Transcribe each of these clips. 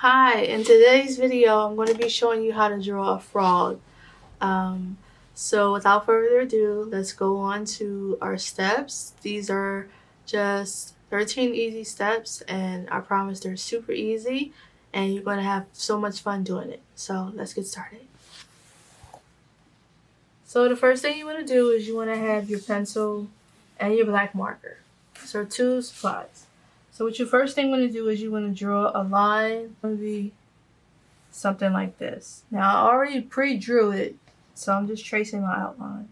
Hi, in today's video, I'm going to be showing you how to draw a frog. So without further ado, let's go on to our steps. These are just 13 easy steps, and I promise they're super easy, and you're going to have so much fun doing it. So let's get started. So the first thing you want to do is you want to have your pencil and your black marker. So two supplies. So what you first thing want to do is you want to draw a line. It's going to be something like this. Now I already pre-drew it, so I'm just tracing my outline.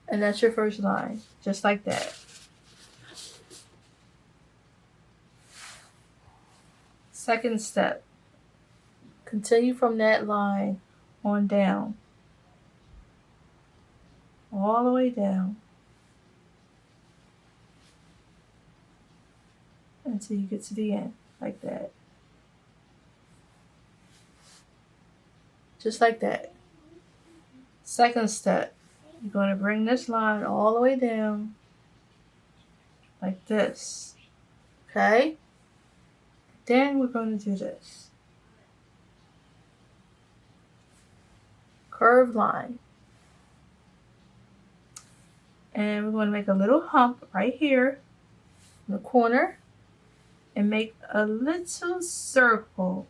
And that's your first line, just like that. Second step, continue from that line on down, all the way down, until you get to the end, like that. Just like that. Second step, you're going to bring this line all the way down, like this. Okay? Then we're going to do this. Curved line. And we're going to make a little hump right here in the corner and make a little circle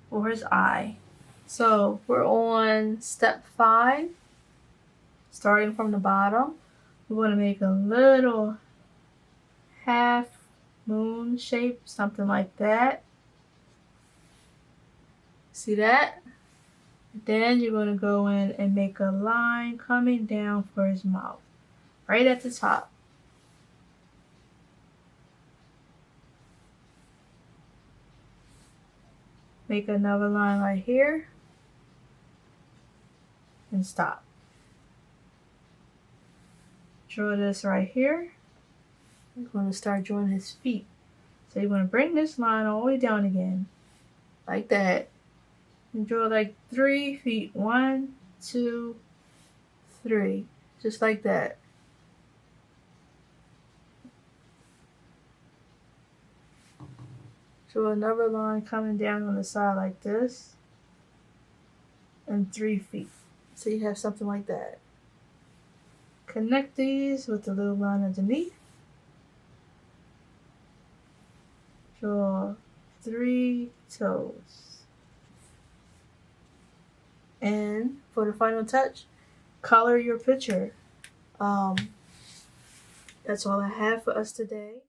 for his eye. So we're on step 5, starting from the bottom. We're going to make a little half moon shape, something like that. See that? Then you're going to go in and make a line coming down for his mouth, right at the top. Make another line right here and stop. Draw this right here. You're going to start drawing his feet. So you're going to bring this line all the way down again, like that. And draw like 3 feet. 1, 2, 3. Just like that. Draw another line coming down on the side like this. And 3 feet. So you have something like that. Connect these with the little line underneath. Draw 3 toes. And for the final touch, color your picture. That's all I have for us today.